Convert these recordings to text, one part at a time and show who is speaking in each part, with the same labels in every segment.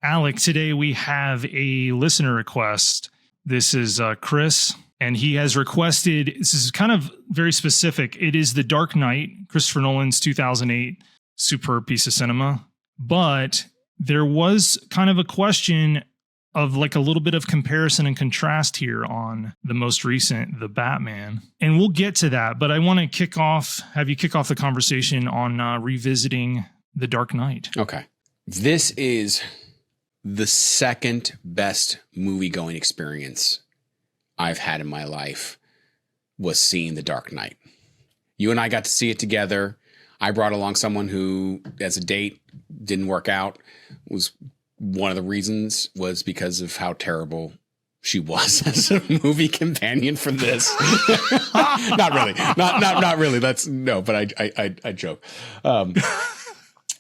Speaker 1: Alec, today we have a listener request. This is Chris, and he has requested, this is kind of very specific. It is The Dark Knight, Christopher Nolan's 2008 superb piece of cinema. But there was kind of a question of like a little bit of comparison and contrast here on the most recent, The Batman. And we'll get to that, but I want to have you kick off the conversation on revisiting The Dark Knight.
Speaker 2: Okay. This is the second best movie-going experience I've had in my life was seeing The Dark Knight. You and I got to see it together. I brought along someone who, as a date, didn't work out. Was one of the reasons was because of how terrible she was as a movie companion for this. Not really. Not really. That's no, but I joke.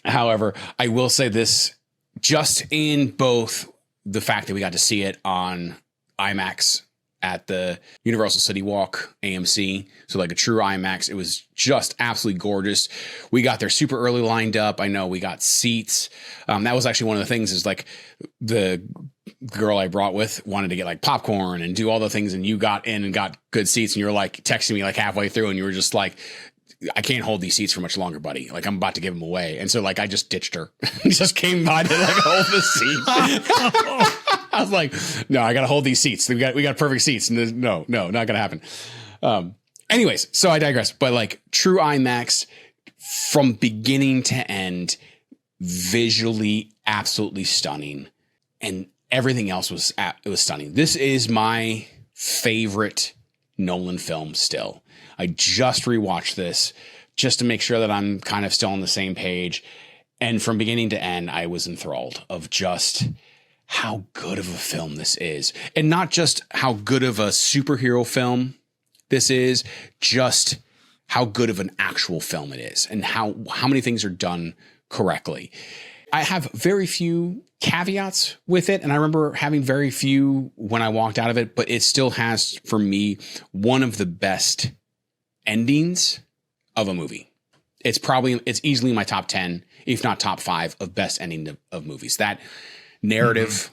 Speaker 2: However, I will say this, just in both the fact that we got to see it on IMAX at the Universal City Walk AMC. So like a true IMAX. It was just absolutely gorgeous. We got there super early, lined up. I know we got seats. That was actually one of the things is like the girl I brought with wanted to get like popcorn and do all the things. And you got in and got good seats. And you were like texting me like halfway through and you were just like, I can't hold these seats for much longer, buddy. Like I'm about to give them away. And so like, I just ditched her. Just came by to like hold the seats. I was like, no, I got to hold these seats. We got perfect seats. And no, not going to happen. Anyways, so I digress. But like true IMAX from beginning to end, visually absolutely stunning. And everything else was stunning. This is my favorite Nolan film still. I just rewatched this just to make sure that I'm kind of still on the same page. And from beginning to end, I was enthralled of just how good of a film this is. And not just how good of a superhero film this is, just how good of an actual film it is and how many things are done correctly. I have very few caveats with it. And I remember having very few when I walked out of it, but it still has, for me, one of the best endings of a movie. It's easily my top 10, if not top 5 of best ending of movies. That narrative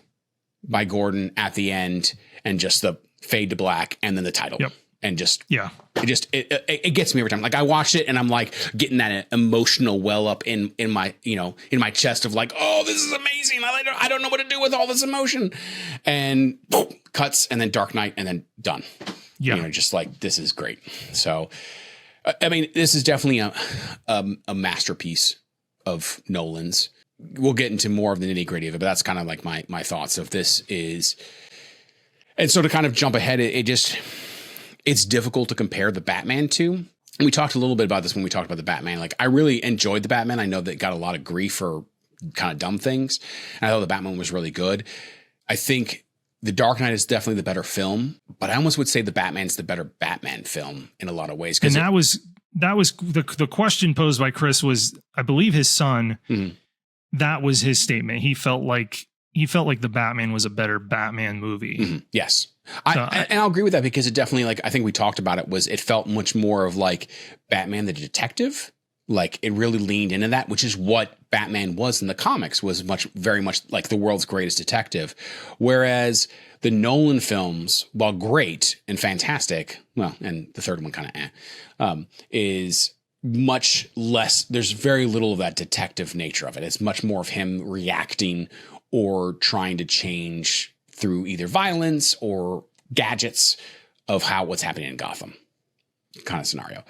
Speaker 2: by Gordon at the end and just the fade to black and then the title. Yep. And just, it gets me every time. Like I watched it and I'm like getting that emotional well up in my, in my chest of like, oh, this is amazing. I don't know what to do with all this emotion, and boom, cuts and then Dark Knight and then done. Yeah. Just like, this is great. So, I mean, this is definitely a masterpiece of Nolan's. We'll get into more of the nitty gritty of it, but that's kind of like my thoughts of this is. And so to kind of jump ahead, it's difficult to compare the Batman to. And we talked a little bit about this when we talked about the Batman. Like I really enjoyed the Batman. I know that it got a lot of grief for kind of dumb things. And I thought the Batman was really good. I think The Dark Knight is definitely the better film, but I almost would say the Batman's the better Batman film in a lot of ways.
Speaker 1: And that was the question posed by Chris was, I believe his son, that was his statement. He felt like the Batman was a better Batman movie. Mm-hmm.
Speaker 2: Yes. And I'll agree with that because it definitely, like, I think we talked about it felt much more of like Batman the detective. Like it really leaned into that, which is what Batman was in the comics, was very much like the world's greatest detective. Whereas the Nolan films, while great and fantastic, well, and the third one kind of is much less. There's very little of that detective nature of it. It's much more of him reacting or trying to change through either violence or gadgets of what's happening in Gotham kind of scenario.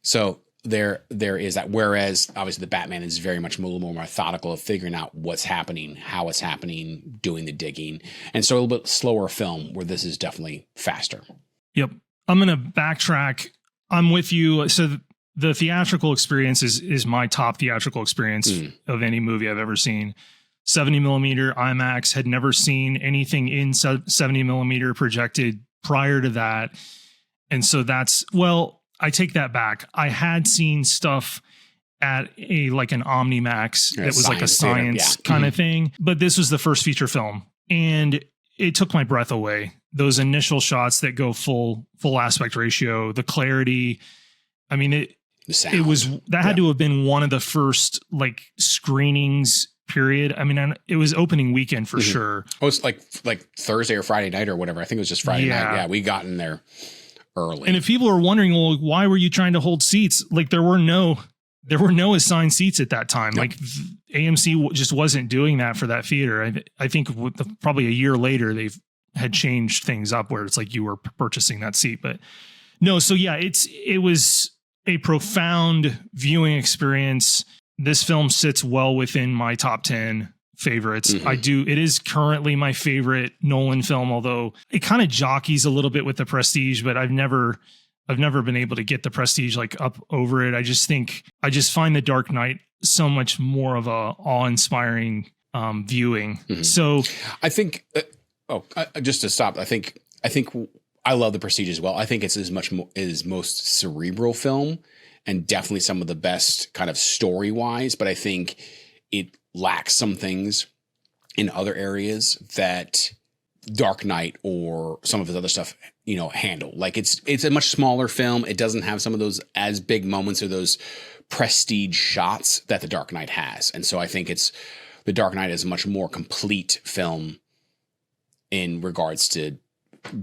Speaker 2: So there is that. Whereas obviously the Batman is very much a little more methodical of figuring out what's happening, how it's happening, doing the digging. And so a little bit slower film where this is definitely faster. Yep.
Speaker 1: I'm going to backtrack. I'm with you. So the theatrical experience is my top theatrical experience of any movie I've ever seen. 70 millimeter IMAX, had never seen anything in 70 millimeter projected prior to that. And so I take that back. I had seen stuff at an OmniMax that was like a science kind of thing, but this was the first feature film and it took my breath away. Those initial shots that go full aspect ratio, the clarity. I mean, it was, that had to have been one of the first like screenings period. I mean, it was opening weekend for sure.
Speaker 2: Oh, it's like Thursday or Friday night or whatever. I think it was just Friday night. Yeah, we got in there early.
Speaker 1: And if people are wondering, well, why were you trying to hold seats? Like there were no assigned seats at that time. Like AMC just wasn't doing that for that theater. I think probably a year later, they've had changed things up where it's like you were purchasing that seat, but no. So yeah, it was a profound viewing experience. This film sits well within my top 10 favorites. It is currently my favorite Nolan film, although it kind of jockeys a little bit with The Prestige, but I've never been able to get The Prestige like up over it. I just find The Dark Knight so much more of a awe-inspiring viewing. So
Speaker 2: I think, just to stop, I think I love The Prestige as well. I think it's his most cerebral film and definitely some of the best kind of story-wise, but I think it lacks some things in other areas that Dark Knight or some of his other stuff, handle. Like it's a much smaller film. It doesn't have some of those as big moments or those prestige shots that The Dark Knight has. And so I think The Dark Knight is a much more complete film in regards to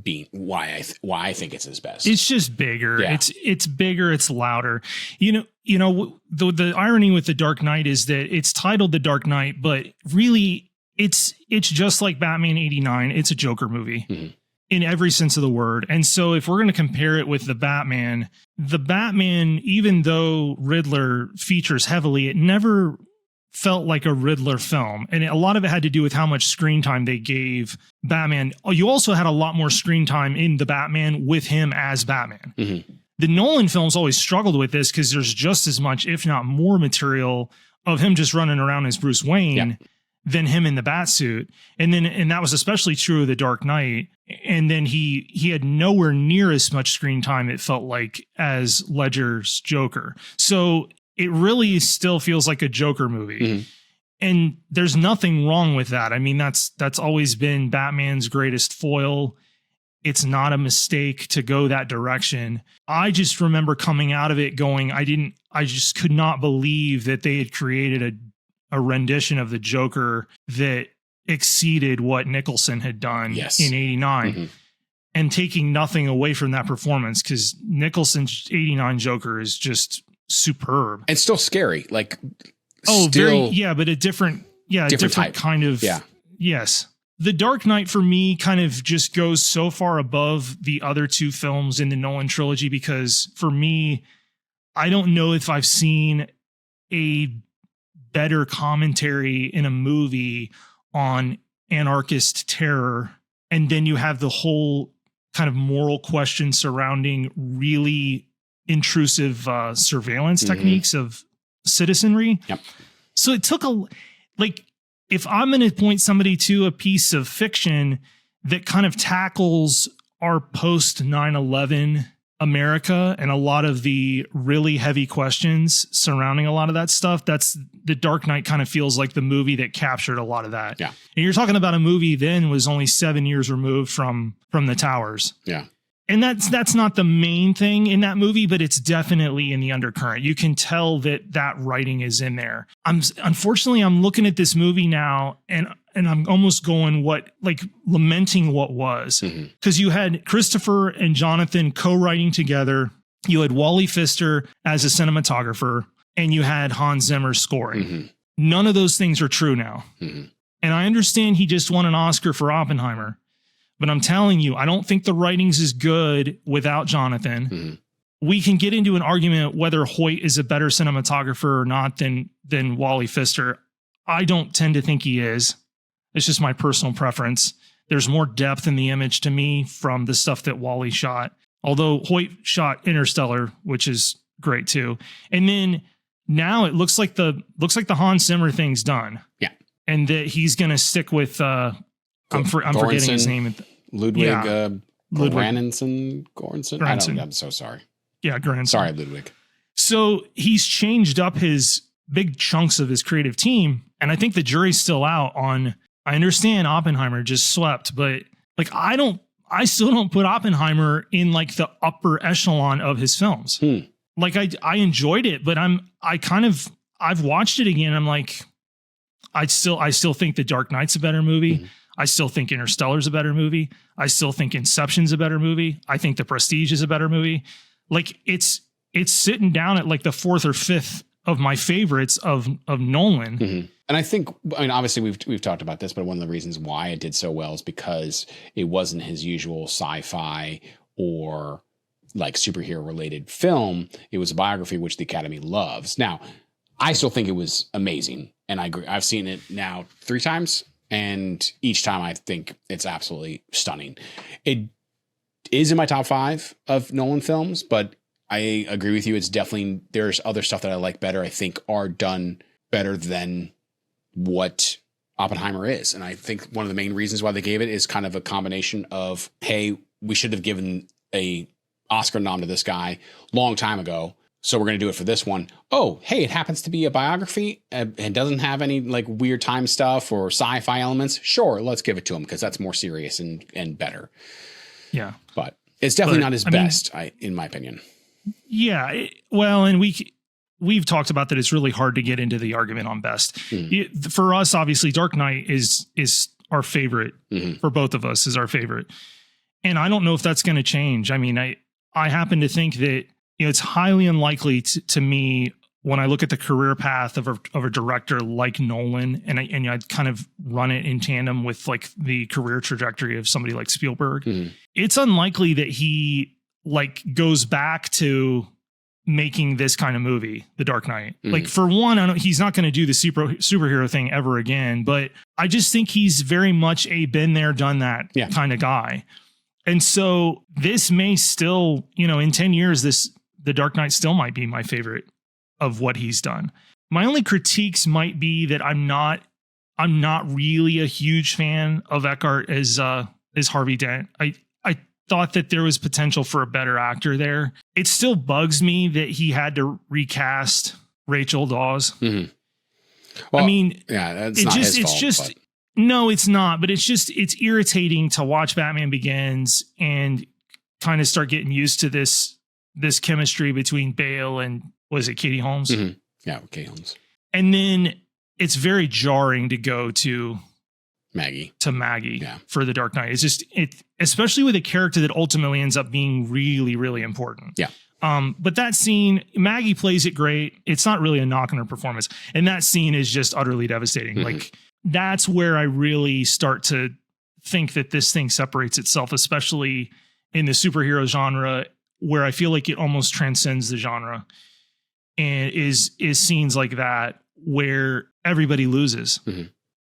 Speaker 2: being why I think it's his best.
Speaker 1: It's just bigger. Yeah. It's bigger. It's louder. The irony with The Dark Knight is that it's titled The Dark Knight, but really it's just like Batman 89. It's a Joker movie in every sense of the word. And so if we're going to compare it with the Batman, even though Riddler features heavily, it never felt like a Riddler film. And a lot of it had to do with how much screen time they gave Batman. You also had a lot more screen time in the Batman with him as Batman. The Nolan films always struggled with this because there's just as much, if not more material of him just running around as Bruce Wayne than him in the Batsuit. And that was especially true of The Dark Knight. And then he had nowhere near as much screen time, it felt like, as Ledger's Joker. So it really still feels like a Joker movie. And there's nothing wrong with that. I mean, that's always been Batman's greatest foil. It's not a mistake to go that direction. I just remember coming out of it going, I just could not believe that they had created a rendition of the Joker that exceeded what Nicholson had done in 89. And taking nothing away from that performance, because Nicholson's 89 Joker is just superb
Speaker 2: and still scary. Like,
Speaker 1: but a different type. Kind of. Yeah. Yes. The Dark Knight for me kind of just goes so far above the other two films in the Nolan trilogy, because for me, I don't know if I've seen a better commentary in a movie on anarchist terror. And then you have the whole kind of moral question surrounding really intrusive surveillance techniques of citizenry. So it took if I'm going to point somebody to a piece of fiction that kind of tackles our post 9/11 America and a lot of the really heavy questions surrounding a lot of that stuff, that's The Dark Knight. Kind of feels like the movie that captured a lot of that. And you're talking about a movie then was only 7 years removed from The Towers. And that's not the main thing in that movie, but it's definitely in the undercurrent. You can tell that writing is in there. Unfortunately, I'm looking at this movie now and I'm almost going lamenting what was, because you had Christopher and Jonathan co-writing together. You had Wally Pfister as a cinematographer, and you had Hans Zimmer scoring. None of those things are true now. And I understand he just won an Oscar for Oppenheimer. But I'm telling you, I don't think the writing's as good without Jonathan. We can get into an argument whether Hoyt is a better cinematographer or not than Wally Pfister. I don't tend to think he is. It's just my personal preference. There's more depth in the image to me from the stuff that Wally shot. Although Hoyt shot Interstellar, which is great too. And then now it looks like the Hans Zimmer thing's done. And that he's going to stick with I'm forgetting his name.
Speaker 2: Ludwig Göransson. I'm so sorry.
Speaker 1: Göransson.
Speaker 2: Sorry, Ludwig.
Speaker 1: So he's changed up his big chunks of his creative team, and I think the jury's still out on. I understand Oppenheimer just swept, but I still don't put Oppenheimer in like the upper echelon of his films. Like I enjoyed it, but I've watched it again. I'm like, I still think The Dark Knight's a better movie. I still think Interstellar's a better movie. I still think Inception's a better movie. I think The Prestige is a better movie. Like it's sitting down at like the 4th or 5th of my favorites of Nolan.
Speaker 2: And I think, I mean, obviously we've talked about this, but one of the reasons why it did so well is because it wasn't his usual sci-fi or like superhero related film. It was a biography, which the Academy loves. Now, I still think it was amazing. And I agree. I've seen it now 3 times. And each time I think it's absolutely stunning. It is in my top 5 of Nolan films, but I agree with you. It's definitely, there's other stuff that I like better. I think are done better than what Oppenheimer is. And I think one of the main reasons why they gave it is kind of a combination of, hey, we should have given a Oscar nom to this guy long time ago. So we're going to do it for this one. Oh, hey, it happens to be a biography and doesn't have any like weird time stuff or sci-fi elements. Sure, let's give it to him because that's more serious and better.
Speaker 1: Yeah.
Speaker 2: But it's definitely not his best, in my opinion.
Speaker 1: Yeah. Well, and we've talked about that. It's really hard to get into the argument on best. For us, obviously, Dark Knight is our favorite. For both of us is our favorite. And I don't know if that's going to change. I mean, I happen to think that, you know, it's highly unlikely to me when I look at the career path of a director like Nolan, and I'd kind of run it in tandem with like the career trajectory of somebody like Spielberg. It's unlikely that he like goes back to making this kind of movie, The Dark Knight. Like for one, he's not going to do the superhero thing ever again, but I just think he's very much a been there, done that kind of guy. And so this may still, you know, in 10 years, The Dark Knight still might be my favorite of what he's done. My only critiques might be that I'm not really a huge fan of Eckhart as Harvey Dent. I thought that there was potential for a better actor there. It still bugs me that he had to recast Rachel Dawes. Well, I mean,
Speaker 2: that's not his fault.
Speaker 1: No, it's not. But it's irritating to watch Batman Begins and kind of start getting used to this chemistry between Bale and, was it Katie Holmes?
Speaker 2: Yeah, Katie Holmes.
Speaker 1: And then it's very jarring to go to
Speaker 2: Maggie
Speaker 1: for The Dark Knight. It's just, especially with a character that ultimately ends up being really, really important.
Speaker 2: Yeah.
Speaker 1: But that scene, Maggie plays it great. It's not really a knock on her performance. And that scene is just utterly devastating. Like that's where I really start to think that this thing separates itself, especially in the superhero genre, where I feel like it almost transcends the genre, and is scenes like that where everybody loses.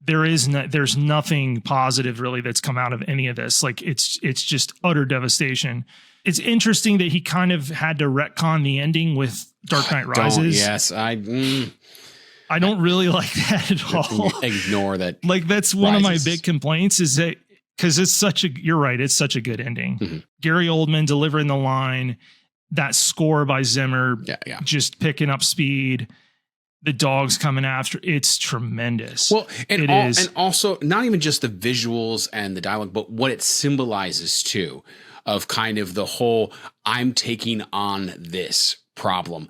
Speaker 1: There's nothing positive really that's come out of any of this. Like it's just utter devastation. It's interesting that he kind of had to retcon the ending with Dark Knight Rises.
Speaker 2: I
Speaker 1: don't really like that at all.
Speaker 2: Ignore that.
Speaker 1: Like that's one of my big complaints is that, because you're right, it's such a good ending. Gary Oldman delivering the line, that score by Zimmer, just picking up speed, the dogs coming after, it's tremendous.
Speaker 2: Well, and also not even just the visuals and the dialogue, but what it symbolizes too, of kind of the whole, I'm taking on this problem.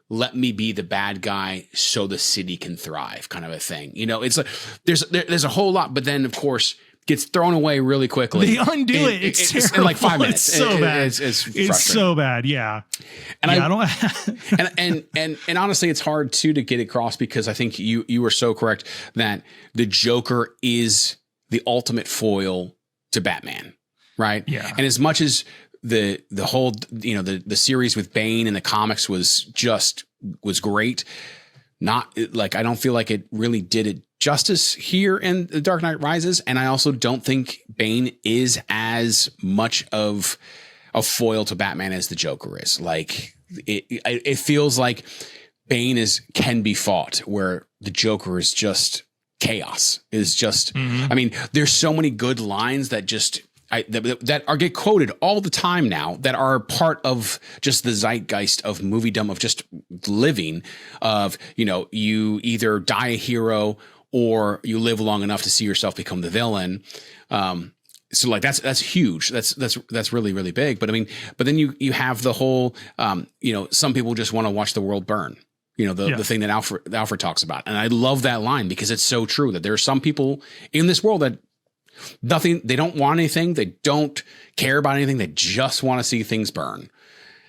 Speaker 2: Let me be the bad guy so the city can thrive, kind of a thing. You know, it's like there's a whole lot, but then of course gets thrown away really quickly.
Speaker 1: They undo it. It's terrible.
Speaker 2: In like 5 minutes.
Speaker 1: It's so bad.
Speaker 2: It's
Speaker 1: so bad. Yeah.
Speaker 2: And I don't. and honestly, it's hard too to get across, because I think you were so correct that the Joker is the ultimate foil to Batman, right?
Speaker 1: Yeah.
Speaker 2: And as much as the whole, you know, the series with Bane in the comics was great, not like, I don't feel like it really did it justice here in The Dark Knight Rises. And I also don't think Bane is as much of a foil to Batman as the Joker is. Like it feels like Bane can be fought, where the Joker is just chaos, is just, I mean, there's so many good lines that just, that get quoted all the time now, that are part of just the zeitgeist of moviedom, of just living, of, you know, you either die a hero or you live long enough to see yourself become the villain. So like that's huge. That's really, really big. But I mean, but then you have the whole, you know, some people just want to watch the world burn. the thing that Alfred talks about. And I love that line because it's so true that there are some people in this world that they don't want anything. They don't care about anything. They just want to see things burn.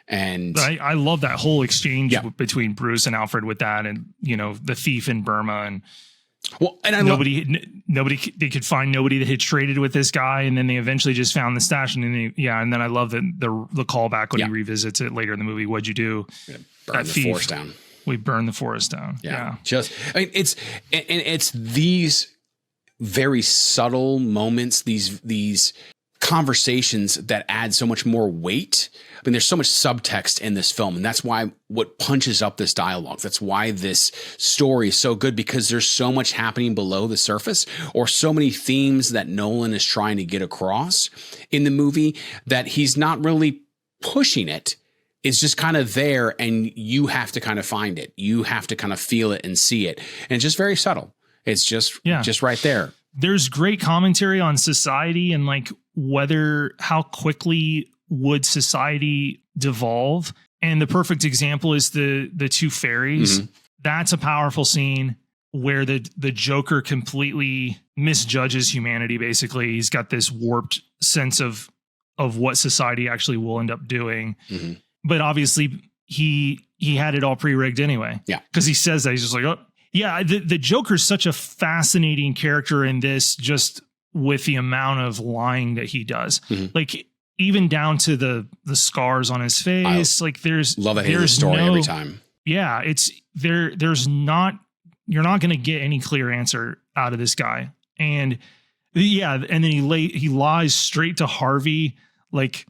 Speaker 2: And
Speaker 1: I love that whole exchange between Bruce and Alfred with that, and the thief in Burma, and they could find nobody that had traded with this guy, and then they eventually just found the stash, and then I love the callback when he revisits it later in the movie. What'd you do?
Speaker 2: Burn the forest down.
Speaker 1: We burned the forest down. Yeah.
Speaker 2: It's these very subtle moments, these conversations that add so much more weight. I mean, there's so much subtext in this film, and that's why what punches up this dialogue. That's why this story is so good, because there's so much happening below the surface, or so many themes that Nolan is trying to get across in the movie that he's not really pushing it. It's just kind of there, and you have to kind of find it. You have to kind of feel it and see it. And it's just very subtle. It's just right there.
Speaker 1: There's great commentary on society and like how quickly would society devolve. And the perfect example is the two fairies. Mm-hmm. That's a powerful scene where the Joker completely misjudges humanity. Basically, he's got this warped sense of what society actually will end up doing. Mm-hmm. But obviously he had it all pre-rigged anyway. Yeah. Because he says that he's just like, oh yeah, the Joker's such a fascinating character in this, just with the amount of lying that he does. Mm-hmm. Like even down to the scars on his face.
Speaker 2: Love that his story every time.
Speaker 1: Yeah. You're not going to get any clear answer out of this guy. And and then he lies straight to Harvey, like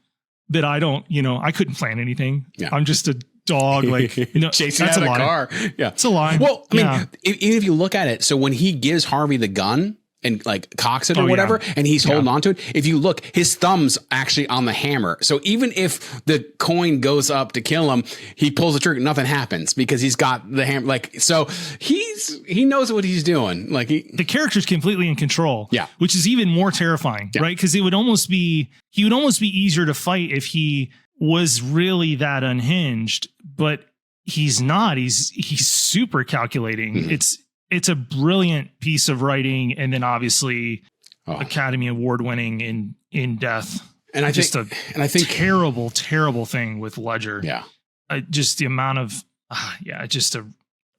Speaker 1: that. I couldn't plan anything. Yeah. I'm just a dog,
Speaker 2: chasing out of the car. Yeah.
Speaker 1: It's a lie.
Speaker 2: Well, I mean, even if you look at it, so when he gives Harvey the gun and like cocks it or whatever, and he's holding on to it, if you look, his thumb's actually on the hammer. So even if the coin goes up to kill him, he pulls the trigger, nothing happens because he's got the hammer. Like, so he knows what he's doing. Like
Speaker 1: the character's completely in control. Yeah. Which is even more terrifying, right? Because he would almost be easier to fight if he was really that unhinged, but he's not. He's super calculating. Mm-hmm. It's a brilliant piece of writing, and then obviously Academy Award winning in Death. And I think terrible thing with Ledger. Yeah, just the amount of just a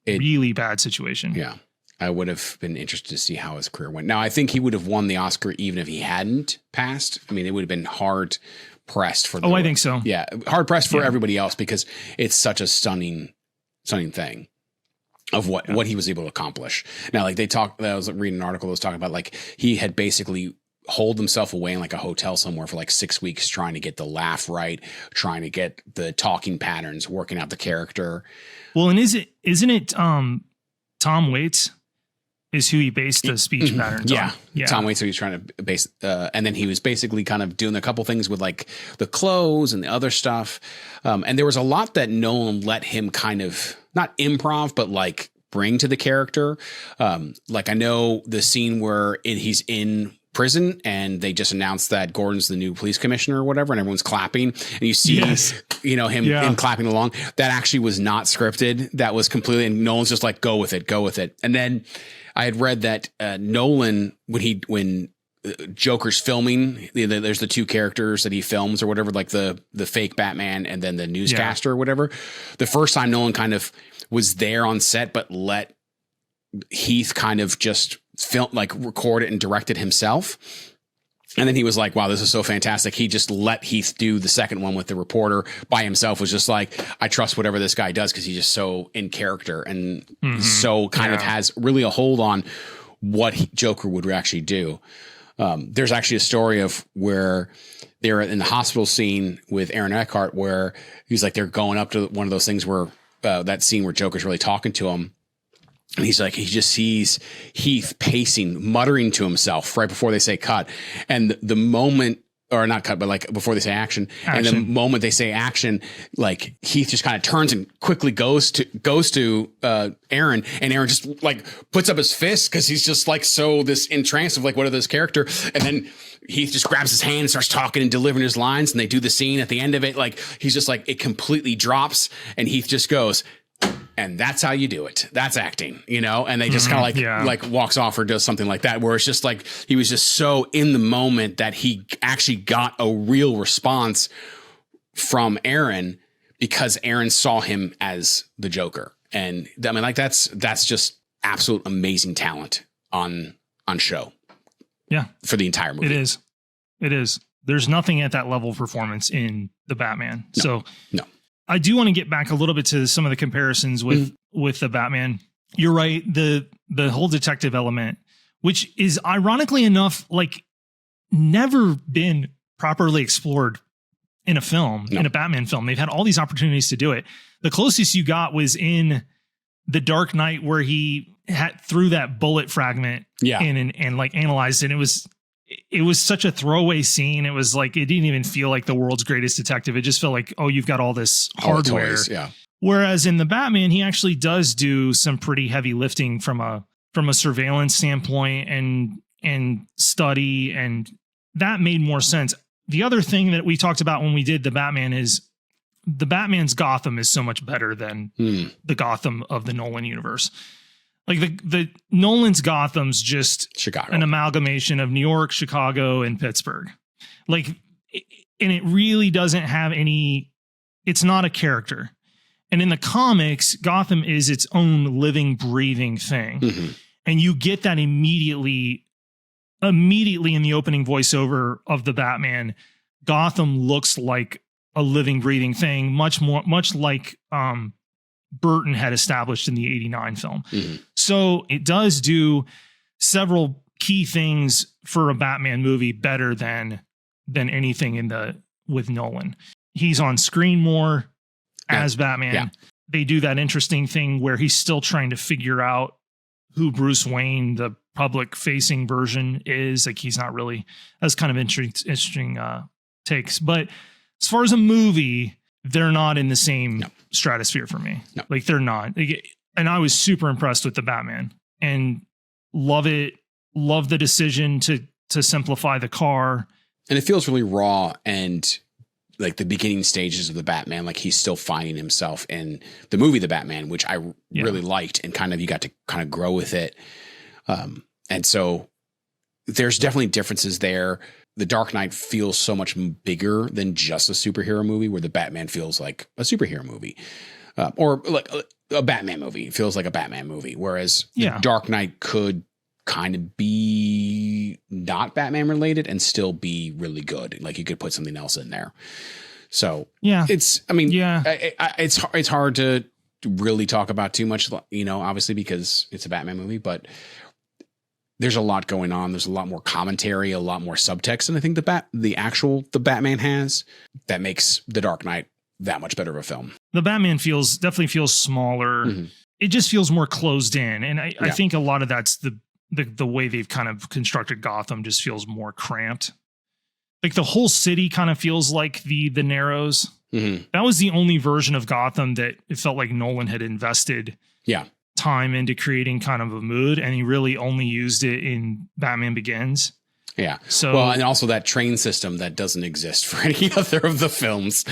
Speaker 1: really bad situation.
Speaker 2: Yeah, I would have been interested to see how his career went. Now I think he would have won the Oscar even if he hadn't passed. I mean, it would have been hard pressed for.
Speaker 1: I think so.
Speaker 2: Yeah, hard pressed for everybody else because it's such a stunning thing of what he was able to accomplish. Now, like I was reading an article that was talking about like he had basically holed himself away in like a hotel somewhere for like 6 weeks trying to get the laugh right, trying to get the talking patterns, working out the character.
Speaker 1: Well, and isn't it Tom Waits is who he based the speech patterns on? Yeah.
Speaker 2: Tom Waits, who he's trying to base, and then he was basically kind of doing a couple things with like the clothes and the other stuff. And there was a lot that Nolan let him kind of not improv, but like bring to the character. Like I know the scene where he's in prison and they just announced that Gordon's the new police commissioner or whatever, and everyone's clapping and you see, him clapping along. That actually was not scripted. That was completely, and Nolan's just like, go with it. And then I had read that Nolan, when Joker's filming, there's the two characters that he films or whatever, like the fake Batman and then the newscaster or whatever. The first time Nolan kind of was there on set, but let Heath kind of just record it and direct it himself. And then he was like, wow, this is so fantastic. He just let Heath do the second one with the reporter by himself, was just like, I trust whatever this guy does because he's just so in character and so kind of has really a hold on what Joker would actually do. There's actually a story of where they're in the hospital scene with Aaron Eckhart where he's like, they're going up to one of those things where that scene where Joker's really talking to him. And he's like, he just sees Heath pacing, muttering to himself right before they say cut. And the moment, or not cut, but like before they say action. And the moment they say action, like Heath just kind of turns and quickly goes to Aaron, and Aaron just like puts up his fist because he's just like so this entranced of like what are this character. And then Heath just grabs his hand and starts talking and delivering his lines, and they do the scene at the end of it. Like he's just like, it completely drops, and Heath just goes, And that's how you do it. That's acting, you know? And they just kind of like walks off or does something like that, where it's just like he was just so in the moment that he actually got a real response from Aaron because Aaron saw him as the Joker. And I mean, like that's just absolute amazing talent on show.
Speaker 1: Yeah.
Speaker 2: For the entire movie.
Speaker 1: It is. There's nothing at that level of performance in the Batman.
Speaker 2: No.
Speaker 1: I do want to get back a little bit to some of the comparisons with the Batman. You're right. The whole detective element, which is ironically enough, like never been properly explored in a film, in a Batman film. They've had all these opportunities to do it. The closest you got was in The Dark Knight, where he threw that bullet fragment in and like analyzed it. It was such a throwaway scene. It was like, it didn't even feel like the world's greatest detective. It just felt like, oh, you've got all this hardware.
Speaker 2: Toys, yeah.
Speaker 1: Whereas in the Batman, he actually does do some pretty heavy lifting from a surveillance standpoint and study. And that made more sense. The other thing that we talked about when we did the Batman is the Batman's Gotham is so much better than the Gotham of the Nolan universe. Like the Nolan's Gotham's just
Speaker 2: Chicago,
Speaker 1: an amalgamation of New York, Chicago, and Pittsburgh. Like, and it really doesn't have it's not a character. And in the comics, Gotham is its own living, breathing thing. Mm-hmm. And you get that immediately in the opening voiceover of the Batman. Gotham looks like a living, breathing thing, much like Burton had established in the 89 film. Mm-hmm. So it does do several key things for a Batman movie better than anything with Nolan. He's on screen more as Batman. Yeah. They do that interesting thing where he's still trying to figure out who Bruce Wayne, the public facing version, is. Like, he's not really, that's kind of interesting takes. But as far as a movie, they're not in the same stratosphere for me. No. Like, they're not. And I was super impressed with the Batman and love it. Love the decision to simplify the car.
Speaker 2: And it feels really raw and like the beginning stages of the Batman, like he's still finding himself in the movie, The Batman, which I really liked, and kind of, you got to kind of grow with it. And so there's definitely differences there. The Dark Knight feels so much bigger than just a superhero movie, where the Batman feels like a superhero movie, or like a Batman movie. It feels like a Batman movie. Whereas the Dark Knight could kind of be not Batman related and still be really good. Like, you could put something else in there. So it's hard to really talk about too much, you know, obviously because it's a Batman movie, but there's a lot going on. There's a lot more commentary, a lot more subtext. And I think the Batman has that makes The Dark Knight that much better of a film. The
Speaker 1: Batman definitely feels smaller. Mm-hmm. It just feels more closed in. And I think a lot of that's the way they've kind of constructed Gotham just feels more cramped. Like, the whole city kind of feels like the Narrows. Mm-hmm. That was the only version of Gotham that it felt like Nolan had invested time into creating kind of a mood, and he really only used it in Batman Begins.
Speaker 2: Yeah. So, well, and also that train system that doesn't exist for any other of the films.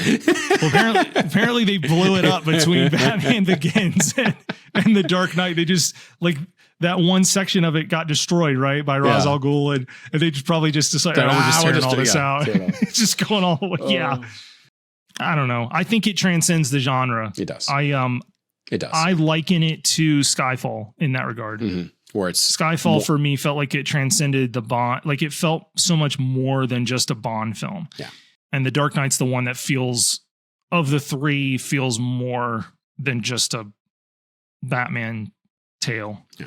Speaker 1: Well, apparently they blew it up between Batman Begins and The Dark Knight. They just, like, that one section of it got destroyed, right, by Ra's al Ghul, and they probably just decided, we're just tearing all this out. It's just going all the way. I don't know. I think it transcends the genre.
Speaker 2: It does.
Speaker 1: It does. I liken it to Skyfall in that regard.
Speaker 2: Mm-hmm. Where it's
Speaker 1: Skyfall for me felt like it transcended the Bond. Like, it felt so much more than just a Bond film. Yeah. And The Dark Knight's the one that feels, of the three, feels more than just a Batman tale. Yeah.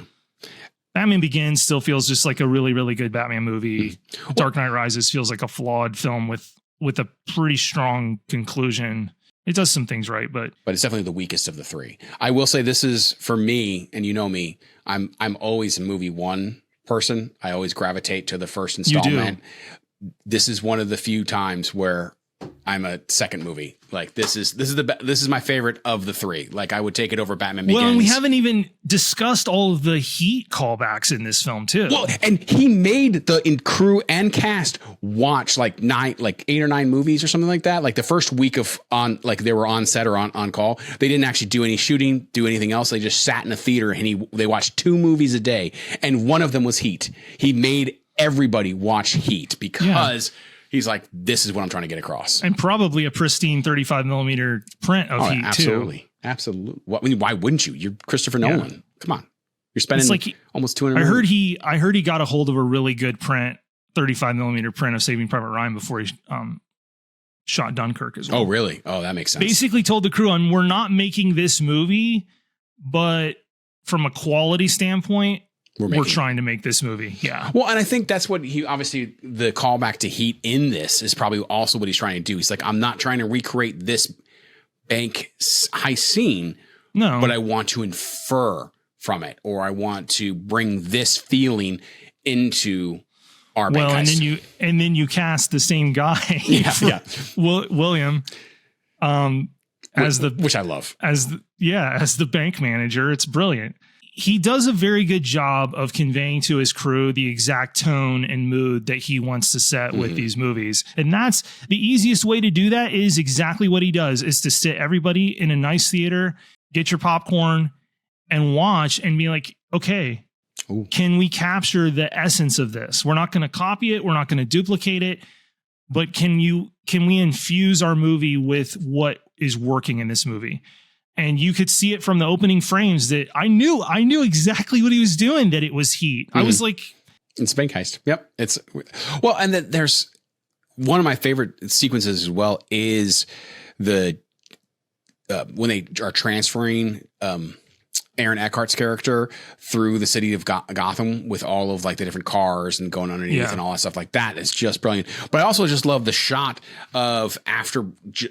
Speaker 1: Batman Begins still feels just like a really, really good Batman movie. Mm-hmm. Dark Knight Rises feels like a flawed film with a pretty strong conclusion. It does some things right, but
Speaker 2: it's definitely the weakest of the three. I will say, this is, for me, and you know me, I'm always a movie one person. I always gravitate to the first installment. This is one of the few times where I'm a second movie. Like this is my favorite of the three. Like I would take it over Batman Begins.
Speaker 1: Well, and we haven't even discussed all of the Heat callbacks in this film too.
Speaker 2: Well, and he made the crew and cast watch like 8 or 9 movies or something like that. Like the first week they were on set or on call. They didn't actually do any shooting, do anything else. They just sat in a theater and they watched 2 movies a day, and one of them was Heat. He made everybody watch Heat because he's like, this is what I'm trying to get across.
Speaker 1: And probably a pristine 35 millimeter print of Heat
Speaker 2: absolutely.
Speaker 1: too.
Speaker 2: Absolutely. Why wouldn't you? You're Christopher Nolan. Come on. You're spending almost 200
Speaker 1: million. I heard he got a hold of a really good print, 35 millimeter print of Saving Private Ryan before he shot Dunkirk as well.
Speaker 2: Oh, really? Oh, that makes sense.
Speaker 1: Basically told the crew, we're not making this movie, but from a quality standpoint, we're trying to make this movie. Yeah.
Speaker 2: Well, and I think that's what obviously the callback to Heat in this is probably also what he's trying to do. He's like, I'm not trying to recreate this bank heist scene, but I want to infer from it, or I want to bring this feeling into our bank heist.
Speaker 1: And then you cast the same guy, William, which
Speaker 2: I love
Speaker 1: as the bank manager. It's brilliant. He does a very good job of conveying to his crew the exact tone and mood that he wants to set with these movies. And that's the easiest way to do that is exactly what he does, is to sit everybody in a nice theater, get your popcorn and watch and be like, okay, can we capture the essence of this? We're not going to copy it. We're not going to duplicate it, but can we infuse our movie with what is working in this movie? And you could see it from the opening frames that I knew exactly what he was doing, that it was Heat. I was like,
Speaker 2: it's bank heist. Yep. And then there's one of my favorite sequences as well is the, when they are transferring, Aaron Eckhart's character through the city of Gotham with all of like the different cars and going underneath and all that stuff like that. It's just brilliant. But I also just love the shot of after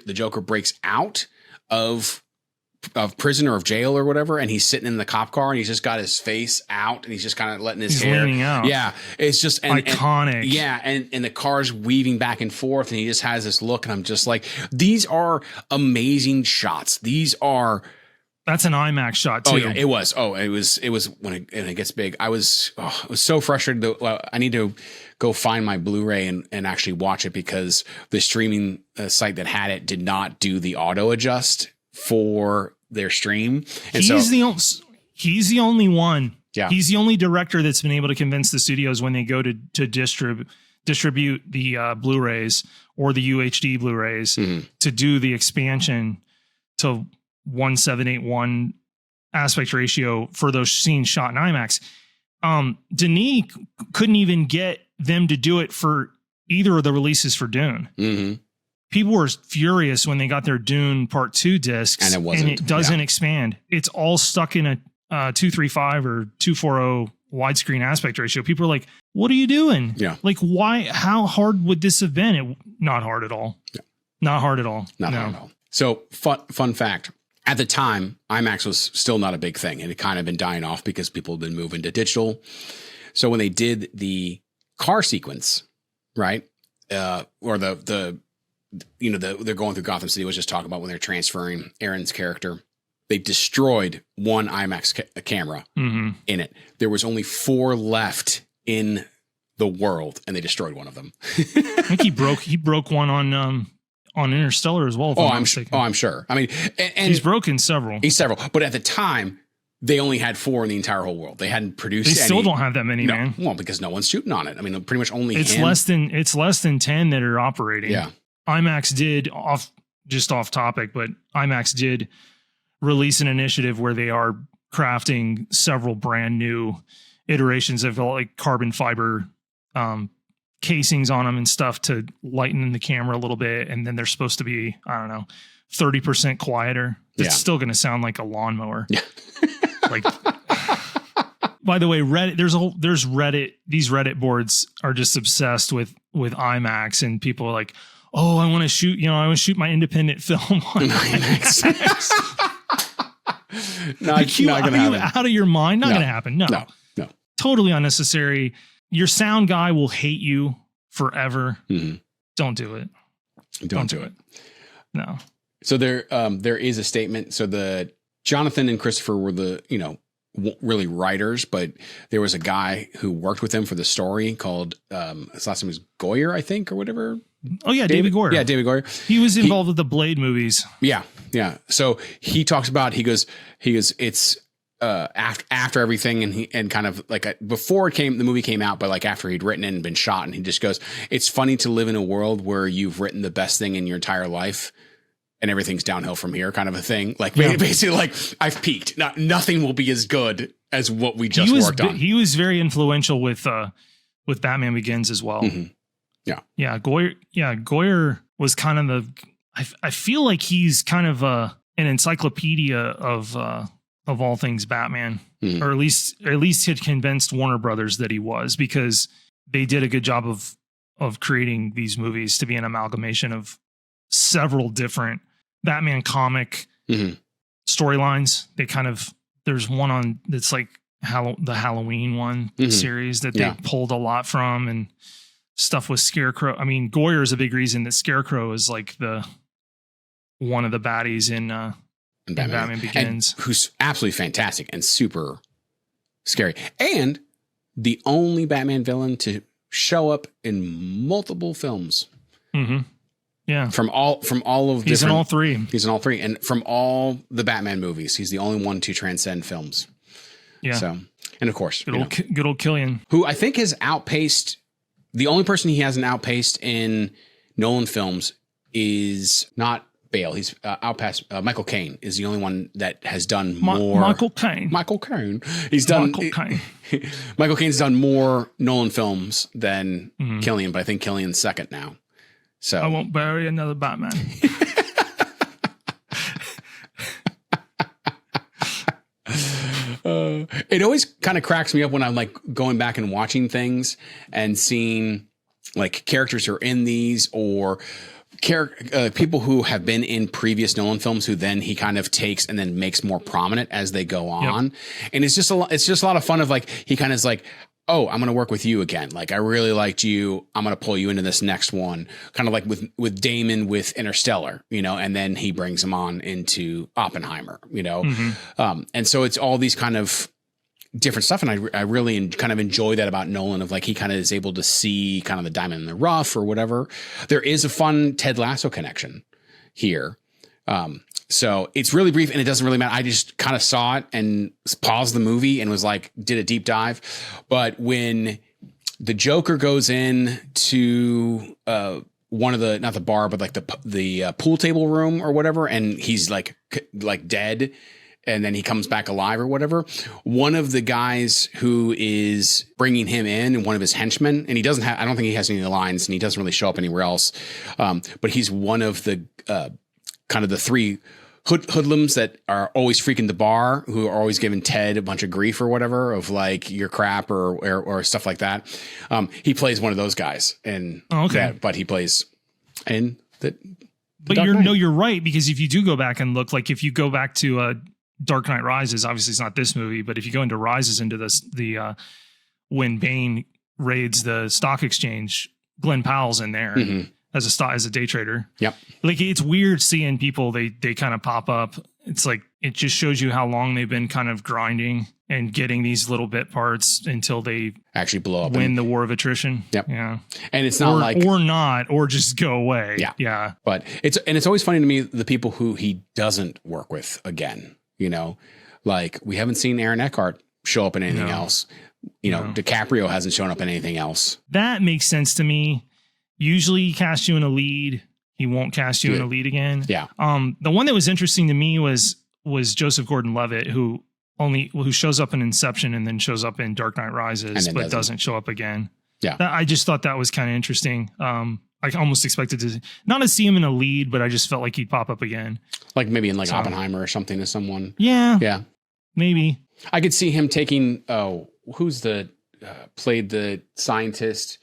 Speaker 2: the Joker breaks out of prison or of jail or whatever, and he's sitting in the cop car and he's just got his face out and he's just kind of letting his hair
Speaker 1: leaning out.
Speaker 2: Yeah, it's just
Speaker 1: iconic.
Speaker 2: And the car's weaving back and forth and he just has this look, and I'm just like, these are amazing shots.
Speaker 1: That's an IMAX shot too.
Speaker 2: Oh yeah, it was. It was when it gets big. I was so frustrated. I need to go find my Blu-ray and actually watch it because the streaming site that had it did not do the auto adjust for their stream. And
Speaker 1: he's the only one.
Speaker 2: Yeah.
Speaker 1: He's the only director that's been able to convince the studios when they go to distribute the Blu-rays or the UHD Blu-rays to do the expansion to 1:7:8:1 aspect ratio for those scenes shot in IMAX. Denis couldn't even get them to do it for either of the releases for Dune.
Speaker 2: Mm-hmm.
Speaker 1: People were furious when they got their Dune Part 2 discs,
Speaker 2: and
Speaker 1: it doesn't expand. It's all stuck in a 235 or 240 widescreen aspect ratio. People are like, "What are you doing?
Speaker 2: Yeah,
Speaker 1: like why? How hard would this have been? Not hard at all.
Speaker 2: Yeah.
Speaker 1: Not hard at all.
Speaker 2: Not hard at all." So fun fact. At the time, IMAX was still not a big thing. It had kind of been dying off because people had been moving to digital. So when they did the car sequence, right, or they're going through Gotham City, was just talking about when they're transferring Aaron's character, they destroyed one IMAX camera in it. There was only 4 left in the world, and they destroyed one of them.
Speaker 1: I think he broke one on Interstellar as well.
Speaker 2: I'm sure. I mean, and
Speaker 1: he's broken several.
Speaker 2: But at the time, they only had 4 in the entire whole world. They hadn't produced.
Speaker 1: They still don't have that many, man.
Speaker 2: Well, because no one's shooting on it. I mean, pretty much only.
Speaker 1: It's less than 10 that are operating.
Speaker 2: Yeah.
Speaker 1: IMAX did off topic, but IMAX did release an initiative where they are crafting several brand new iterations of like carbon fiber casings on them and stuff to lighten the camera a little bit. And then they're supposed to be, 30% quieter. It's still going to sound like a lawnmower.
Speaker 2: Yeah.
Speaker 1: Like, by the way, Reddit, there's Reddit. These Reddit boards are just obsessed with IMAX, and people are like, "Oh, I want to shoot my independent film on IMAX." Not gonna happen. Out of your mind? Not gonna happen. No. Totally unnecessary. Your sound guy will hate you forever.
Speaker 2: Mm-hmm.
Speaker 1: Don't do it.
Speaker 2: Don't do it.
Speaker 1: No.
Speaker 2: So there is a statement. So the Jonathan and Christopher were the, really writers, but there was a guy who worked with them for the story called, his last name was Goyer, I think, or whatever.
Speaker 1: Oh yeah. David Goyer.
Speaker 2: Yeah. David Goyer.
Speaker 1: He was involved with the Blade movies.
Speaker 2: Yeah. Yeah. So he talks about, he goes, it's, after everything and kind of like before the movie came out, but like after he'd written it and been shot, and he just goes, it's funny to live in a world where you've written the best thing in your entire life and everything's downhill from here, kind of a thing. Like basically like I've peaked. Nothing will be as good as what we just worked on.
Speaker 1: He was very influential with Batman Begins as well.
Speaker 2: Mm-hmm. Yeah.
Speaker 1: Yeah. Goyer was kind of I feel like he's kind of an encyclopedia of all things Batman, or at least had convinced Warner Brothers that he was, because they did a good job of creating these movies to be an amalgamation of several different Batman comic storylines. There's one on that's like the Halloween one series that they pulled a lot from, and stuff with Scarecrow. I mean, Goyer is a big reason that Scarecrow is like one of the baddies in Batman Begins,
Speaker 2: and who's absolutely fantastic and super scary, and the only Batman villain to show up in multiple films.
Speaker 1: Mm-hmm. Yeah,
Speaker 2: from all of
Speaker 1: he's in all three.
Speaker 2: He's in all three, and from all the Batman movies, he's the only one to transcend films.
Speaker 1: Yeah.
Speaker 2: So, and of course,
Speaker 1: good old Killian,
Speaker 2: who I think has outpaced. The only person he hasn't outpaced in Nolan films is not Bale. He's outpaced Michael Caine is the only one that has done more.
Speaker 1: Michael Caine.
Speaker 2: He's done.
Speaker 1: Michael Caine.
Speaker 2: Michael Caine's done more Nolan films than Killian, but I think Killian's second now. So
Speaker 1: I won't bury another Batman.
Speaker 2: It always kind of cracks me up when I'm like going back and watching things and seeing like characters who are in these, or people who have been in previous Nolan films who then he kind of takes and then makes more prominent as they go on. Yep. And it's just a lot of fun of like, he kind of is like, oh, I'm going to work with you again. Like, I really liked you. I'm going to pull you into this next one. Kind of like with Damon with Interstellar, and then he brings him on into Oppenheimer, and so it's all these kind of different stuff. And I really kind of enjoy that about Nolan, of like, he kind of is able to see kind of the diamond in the rough or whatever. There is a fun Ted Lasso connection here. So it's really brief and it doesn't really matter. I just kind of saw it and paused the movie and was like, did a deep dive. But when the Joker goes in to one of the, not the bar, but like the pool table room or whatever, and he's like dead, and then he comes back alive or whatever. One of the guys who is bringing him in, and one of his henchmen, and he doesn't have, I don't think he has any lines, and he doesn't really show up anywhere else. But he's one of the kind of the three hoodlums that are always freaking the bar, who are always giving Ted a bunch of grief or whatever, of like, you're crap or stuff like that. He plays one of those guys, and but he plays in the
Speaker 1: but you're right, because if you do go back and look, like if you go back to Dark Knight Rises, obviously it's not this movie, but if you go into Rises, into the when Bane raids the stock exchange, Glenn Powell's in there. As a day trader.
Speaker 2: Yep.
Speaker 1: Like, it's weird seeing people, they kind of pop up. It's like, it just shows you how long they've been kind of grinding and getting these little bit parts until they
Speaker 2: actually blow up,
Speaker 1: win the war of attrition.
Speaker 2: Yep.
Speaker 1: Yeah.
Speaker 2: And it's not
Speaker 1: or just go away.
Speaker 2: Yeah.
Speaker 1: Yeah.
Speaker 2: But it's always funny to me, the people who he doesn't work with again, like we haven't seen Aaron Eckhart show up in anything else. DiCaprio hasn't shown up in anything else.
Speaker 1: That makes sense to me. Usually he casts you in a lead. He won't cast you in a lead again.
Speaker 2: Yeah.
Speaker 1: The one that was interesting to me was Joseph Gordon-Levitt, who shows up in Inception and then shows up in Dark Knight Rises, but doesn't show up again.
Speaker 2: Yeah.
Speaker 1: I just thought that was kind of interesting. I almost expected to not to see him in a lead, but I just felt like he'd pop up again. Like
Speaker 2: maybe in Oppenheimer or something as someone.
Speaker 1: Yeah.
Speaker 2: Yeah.
Speaker 1: Maybe.
Speaker 2: I could see him taking, who's the, played the scientist.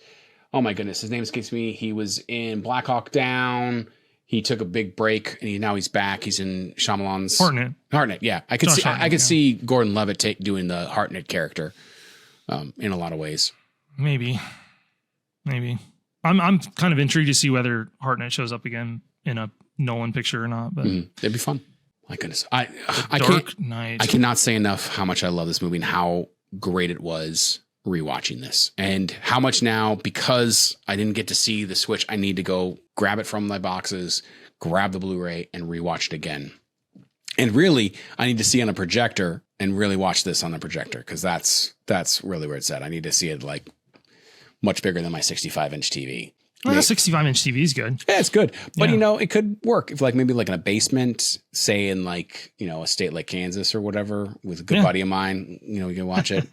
Speaker 2: Oh my goodness, his name escapes me. He was in Black Hawk Down. He took a big break, and now he's back. He's in Shyamalan's Hartnett. Yeah, I could see Gordon-Levitt doing the Hartnett character, in a lot of ways.
Speaker 1: Maybe. I'm kind of intrigued to see whether Hartnett shows up again in a Nolan picture or not. But
Speaker 2: it'd be fun. My goodness, I
Speaker 1: Dark Knight.
Speaker 2: I cannot say enough how much I love this movie and how great it was rewatching this, and how much now, because I didn't get to see the Switch, I need to go grab it from my boxes, grab the Blu-ray, and rewatch it again. And really, I need to see on a projector and really watch this on the projector, because that's really where it's at. I need to see it like much bigger than my 65-inch TV.
Speaker 1: Well, a 65-inch TV is good.
Speaker 2: Yeah, it's good. But, it could work if maybe in a basement, say in a state like Kansas or whatever, with a good buddy of mine, you can watch it,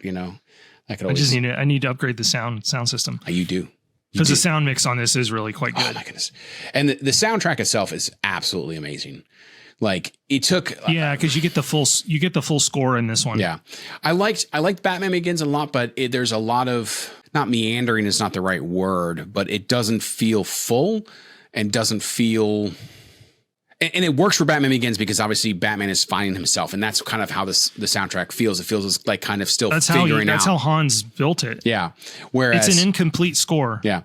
Speaker 2: I could always. I need to upgrade the sound system. You do.
Speaker 1: Because the sound mix on this is really quite good.
Speaker 2: Oh my goodness. And the soundtrack itself is absolutely amazing. Like it took.
Speaker 1: Because you get the full score in this one.
Speaker 2: Yeah. I liked Batman Begins a lot, but there's a lot of, not meandering is not the right word, but it doesn't feel full and doesn't feel, and it works for Batman Begins because obviously Batman is finding himself, and that's kind of how the soundtrack feels. It feels like kind of still figuring out.
Speaker 1: That's how Hans built it.
Speaker 2: Yeah. Whereas
Speaker 1: it's an incomplete score.
Speaker 2: Yeah.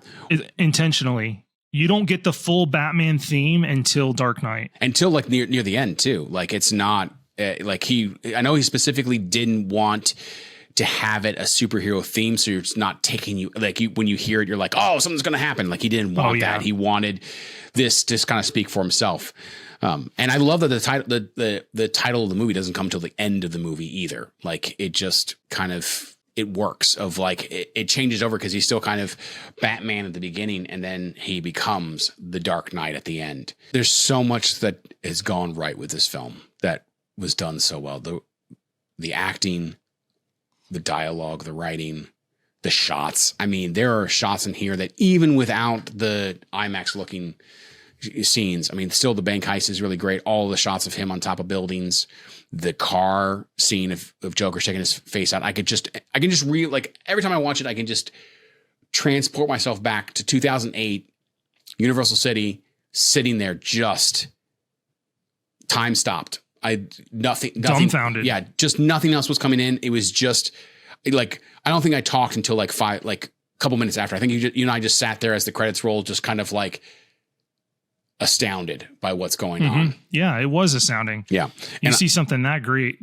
Speaker 1: Intentionally. You don't get the full Batman theme until Dark Knight. Until
Speaker 2: near the end too. Like it's not I know he specifically didn't want to have it a superhero theme, so it's not taking you when you hear it, you're like, oh, something's going to happen. Like he didn't want that. He wanted this to kind of speak for himself. And I love that the title of the movie doesn't come till the end of the movie either. Like it just kind of, it works of it changes over because he's still kind of Batman at the beginning, and then he becomes the Dark Knight at the end. There's so much that has gone right with this film that was done so well. The acting, the dialogue, the writing, the shots. I mean, there are shots in here that even without the IMAX looking scenes, I mean, still the bank heist is really great. All the shots of him on top of buildings, the car scene of Joker taking his face out. I can just every time I watch it, I can just transport myself back to 2008, Universal City, sitting there, just time stopped. Nothing
Speaker 1: dumbfounded.
Speaker 2: Yeah. Just nothing else was coming in. It was just I don't think I talked until a couple minutes after. I think you and I just sat there as the credits rolled, just kind of astounded by what's going on.
Speaker 1: Yeah, it was astounding.
Speaker 2: Yeah.
Speaker 1: You see something that great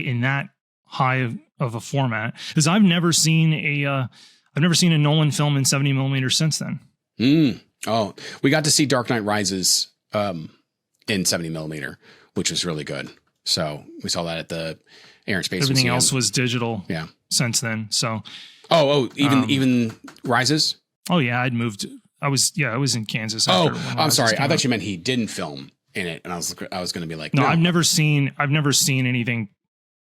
Speaker 1: in that high of a format. Because I've never seen a Nolan film in 70 millimeters since then.
Speaker 2: Oh, we got to see Dark Knight Rises in 70 millimeter, which was really good. So we saw that at the Air and Space
Speaker 1: Everything
Speaker 2: Museum.
Speaker 1: else was digital.
Speaker 2: Yeah.
Speaker 1: Since then. So.
Speaker 2: Even Rises.
Speaker 1: Oh yeah, I'd moved. I was in Kansas.
Speaker 2: I'm sorry. I thought you meant he didn't film in it, and I was going to be like, no.
Speaker 1: I've never seen anything.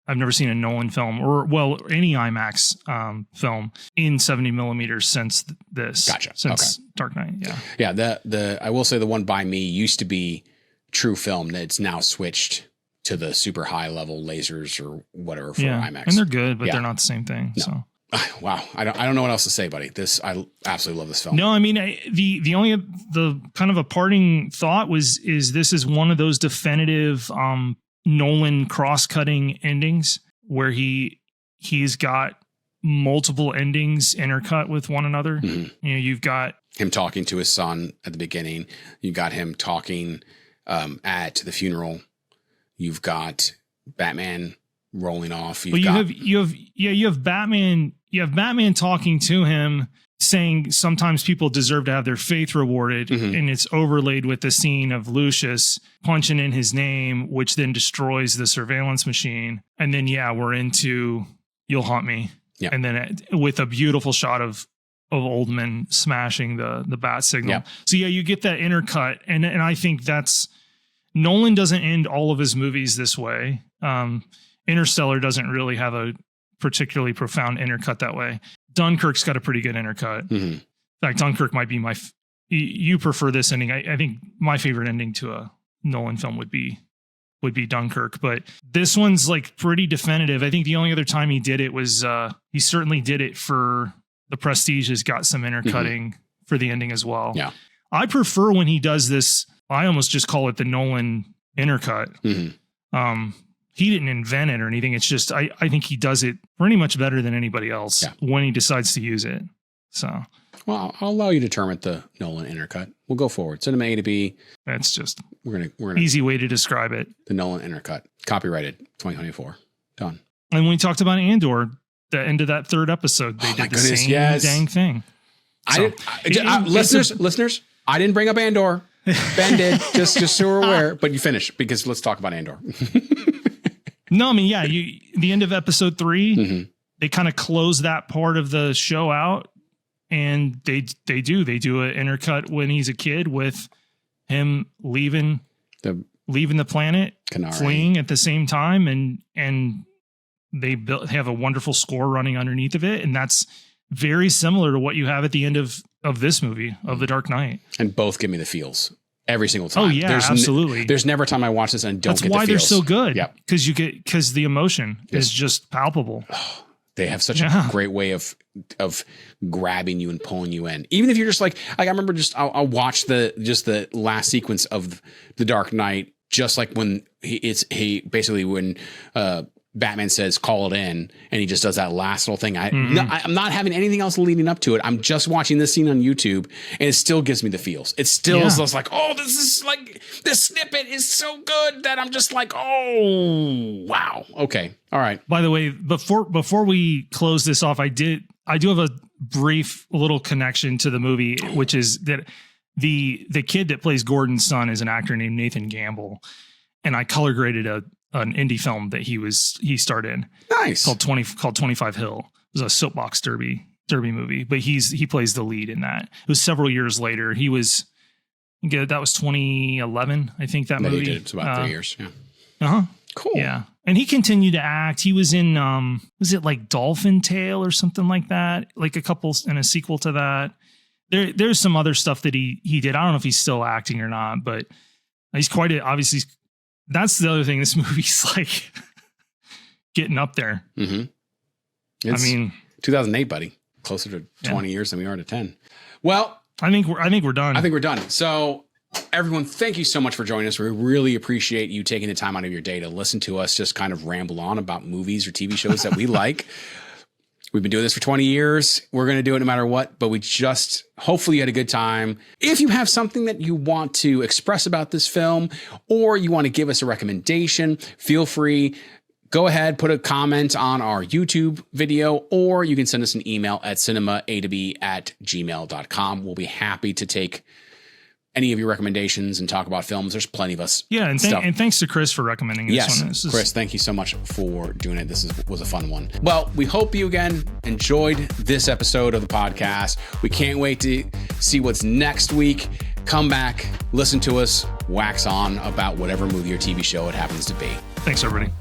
Speaker 1: I've never seen a Nolan film or any IMAX film in 70 millimeters since this.
Speaker 2: Gotcha.
Speaker 1: Since Dark Knight. Yeah.
Speaker 2: Yeah. I will say the one by me used to be true film. It's now switched to the super high level lasers or whatever for IMAX,
Speaker 1: and they're good, but they're not the same thing. No. So.
Speaker 2: Wow. I don't know what else to say, buddy. I absolutely love this film.
Speaker 1: No, I mean, the kind of a parting thought is this is one of those definitive Nolan cross-cutting endings where he's got multiple endings intercut with one another. Mm-hmm. You've got
Speaker 2: him talking to his son at the beginning. You got him talking at the funeral. You've got Batman rolling off. You have Batman. You have Batman talking to him, saying sometimes people deserve to have their faith rewarded, and it's overlaid with the scene of Lucius punching in his name, which then destroys the surveillance machine. And then we're into "You'll Haunt Me," and then with a beautiful shot of Oldman smashing the bat signal. Yeah. So you get that intercut, and I think that's Nolan doesn't end all of his movies this way. Interstellar doesn't really have a particularly profound intercut that way. Dunkirk's got a pretty good intercut. In fact, Dunkirk might be you prefer this ending. I think my favorite ending to a Nolan film would be Dunkirk, but this one's pretty definitive. I think the only other time he did it was he certainly did it for The Prestige, has got some intercutting for the ending as well. Yeah. I prefer when he does this. I almost just call it the Nolan intercut. He didn't invent it or anything. It's just, I think he does it pretty much better than anybody else when he decides to use it.
Speaker 1: So,
Speaker 2: well, I'll allow you to term it the Nolan intercut. We'll go forward. Cinema A to B.
Speaker 1: that's just
Speaker 2: We're gonna
Speaker 1: easy way to describe it.
Speaker 2: The Nolan intercut, copyrighted 2024. Done.
Speaker 1: And when we talked about Andor, the end of that third episode, they did the same dang thing. So,
Speaker 2: Listeners, I didn't bring up Andor. Ben did, just so we're aware. But you finished because let's talk about Andor.
Speaker 1: No, I mean, yeah, the end of episode 3, they kind of close that part of the show out, and they do an intercut when he's a kid with him leaving the planet,
Speaker 2: Canary.
Speaker 1: fleeing at the same time, and they have a wonderful score running underneath of it, and that's very similar to what you have at the end of this movie, of The Dark Knight.
Speaker 2: And both give me the feels every single time.
Speaker 1: Oh yeah, absolutely.
Speaker 2: There's never a time I watch this and don't
Speaker 1: That's
Speaker 2: get the feels.
Speaker 1: That's why they're so good.
Speaker 2: Yep.
Speaker 1: Because the emotion is just palpable.
Speaker 2: They have such a great way of grabbing you and pulling you in. Even if you're just like I remember I'll watch the last sequence of The Dark Knight, just like when when Batman says call it in, and he just does that last little thing. I'm not having anything else leading up to it. I'm just watching this scene on YouTube, and it still gives me the feels. It still is just like, oh, this snippet is so good that I'm just like, oh, wow. Okay. All right.
Speaker 1: By the way, before we close this off, I do have a brief little connection to the movie, which is that the kid that plays Gordon's son is an actor named Nathan Gamble, and I color graded an indie film that he starred in. Nice. Called 25 Hill. It was a soapbox derby movie, but he plays the lead in that. It was several years later. That was 2011, I think, that movie. He did.
Speaker 2: It's about 3 years. Yeah.
Speaker 1: Uh-huh.
Speaker 2: Cool.
Speaker 1: Yeah. And he continued to act. He was in was it like Dolphin Tale or something like that? Like a sequel to that. There's some other stuff that he did. I don't know if he's still acting or not, but he's obviously. That's the other thing. This movie's like getting up there.
Speaker 2: Mm-hmm.
Speaker 1: I mean,
Speaker 2: 2008, buddy. Closer to 20 years than we are to 10. Well,
Speaker 1: I think we're done.
Speaker 2: I think we're done. So, everyone, thank you so much for joining us. We really appreciate you taking the time out of your day to listen to us just kind of ramble on about movies or TV shows that we like. We've been doing this for 20 years. We're going to do it no matter what, but hopefully you had a good time. If you have something that you want to express about this film, or you want to give us a recommendation, feel free. Go ahead, put a comment on our YouTube video, or you can send us an email at cinemaatob@gmail.com. We'll be happy to take any of your recommendations and talk about films. There's plenty of us.
Speaker 1: Yeah, and thanks to Chris for recommending this one.
Speaker 2: Chris, thank you so much for doing it. This was a fun one. Well, we hope you again enjoyed this episode of the podcast. We can't wait to see what's next week. Come back, listen to us, wax on about whatever movie or TV show it happens to be.
Speaker 1: Thanks, everybody.